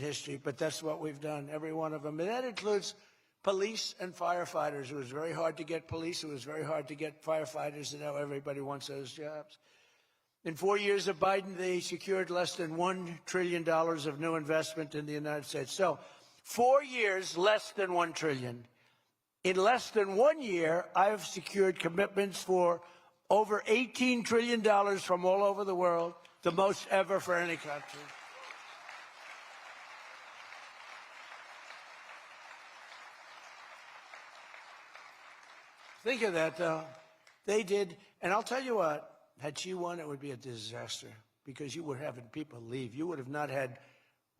history, but that's what we've done, every one of them. And that includes police and firefighters. It was very hard to get police. It was very hard to get firefighters, and now everybody wants those jobs. In 4 years of Biden, they secured less than $1 trillion of new investment in the United States. So 4 years, less than $1 trillion. In less than 1 year, I've secured commitments for over $18 trillion from all over the world, the most ever for any country. Think of that, though. They did, and I'll tell you what, had she won, it would be a disaster because you were having people leave. You would have not had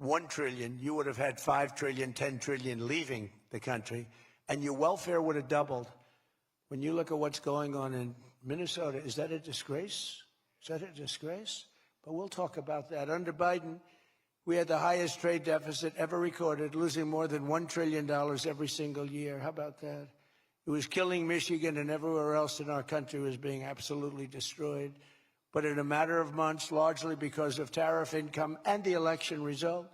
$1 trillion. You would have had $5 trillion, $10 trillion leaving the country, and your welfare would have doubled. When you look at what's going on in Minnesota, is that a disgrace? Is that a disgrace? But we'll talk about that. Under Biden, we had the highest trade deficit ever recorded, losing more than $1 trillion every single year. How about that? It was killing Michigan, and everywhere else in our country was being absolutely destroyed. But in a matter of months, largely because of tariff income and the election result,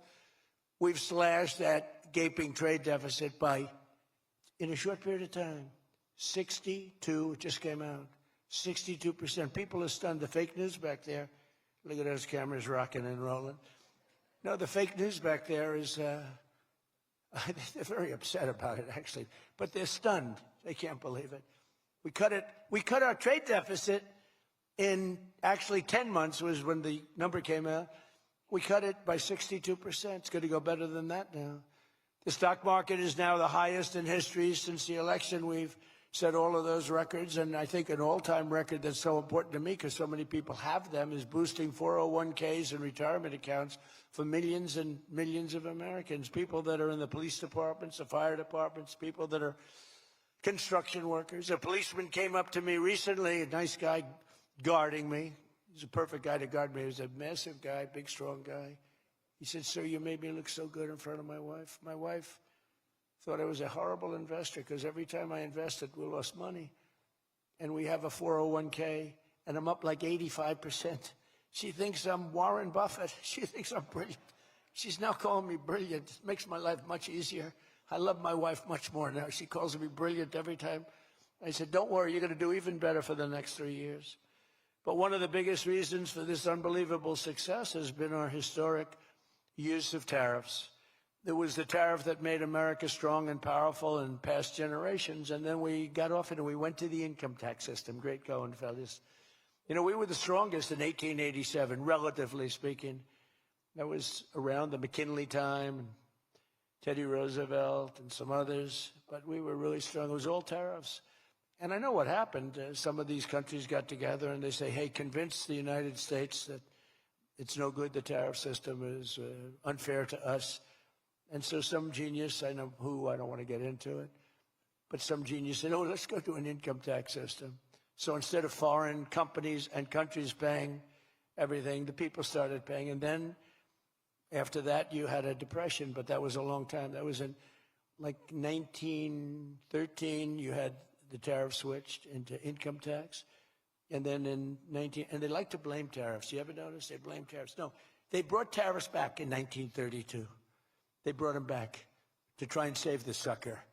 we've slashed that gaping trade deficit by, in a short period of time, 62, it just came out, 62%. People are stunned. The fake news back there, look at those cameras rocking and rolling. No, the fake news back there is, they're very upset about it, actually, but they're stunned. They can't believe it. We cut our trade deficit in actually 10 months was when the number came out. We cut it by 62%. It's going to go better than that now. The stock market is now the highest in history since the election. We've set all of those records, and I think an all-time record that's so important to me because so many people have them is boosting 401ks and retirement accounts for millions and millions of Americans, people that are in the police departments, the fire departments, people that are construction workers. A policeman came up to me recently, a nice guy guarding me. He's a perfect guy to guard me. He was a massive guy, big, strong guy. He said, "Sir, you made me look so good in front of my wife. My wife thought I was a horrible investor because every time I invested, we lost money. And we have a 401k, and I'm up like 85%. She thinks I'm Warren Buffett. She thinks I'm brilliant. She's now calling me brilliant. It makes my life much easier. I love my wife much more now. She calls me brilliant every time." I said, "Don't worry, you're going to do even better for the next 3 years." But one of the biggest reasons for this unbelievable success has been our historic use of tariffs. There was the tariff that made America strong and powerful in past generations, and then we got off it and we went to the income tax system. Great going, fellas. You know, we were the strongest in 1887, relatively speaking. That was around the McKinley time, and Teddy Roosevelt and some others, but we were really strong. It was all tariffs. And I know what happened. Some of these countries got together and they say, hey, convince the United States that it's no good, the tariff system is unfair to us. And so some genius, I know who, I don't want to get into it, but some genius said, oh, let's go to an income tax system. So instead of foreign companies and countries paying everything, the people started paying. And then after that, you had a depression, but that was a long time. That was in like 1913, you had the tariff switched into income tax. And then in and they like to blame tariffs. You ever notice they blame tariffs? No, they brought tariffs back in 1932. They brought them back to try and save the sucker.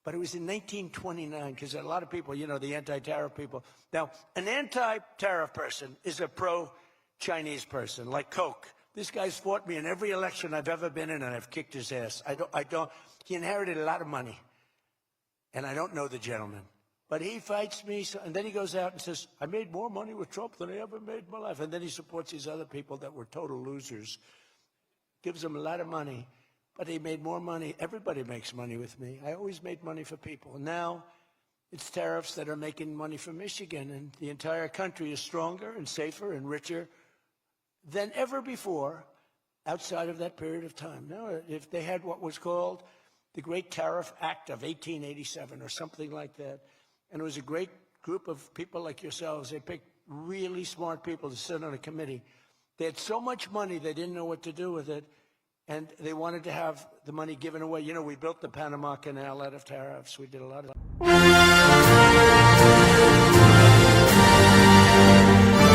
But it was in 1929, because a lot of people, you know, the anti-tariff people. Now, an anti-tariff person is a pro-Chinese person, like Coke. This guy's fought me in every election I've ever been in, and I've kicked his ass. He inherited a lot of money, and I don't know the gentleman. But he fights me, and then he goes out and says, I made more money with Trump than I ever made in my life. And then he supports these other people that were total losers. Gives them a lot of money, but he made more money. Everybody makes money with me. I always made money for people. Now it's tariffs that are making money for Michigan, and the entire country is stronger and safer and richer than ever before outside of that period of time. Now, if they had what was called the Great Tariff Act of 1887 or something like that, and it was a great group of people like yourselves. They picked really smart people to sit on a committee. They had so much money, they didn't know what to do with it, and they wanted to have the money given away. You know, we built the Panama Canal out of tariffs. We did a lot of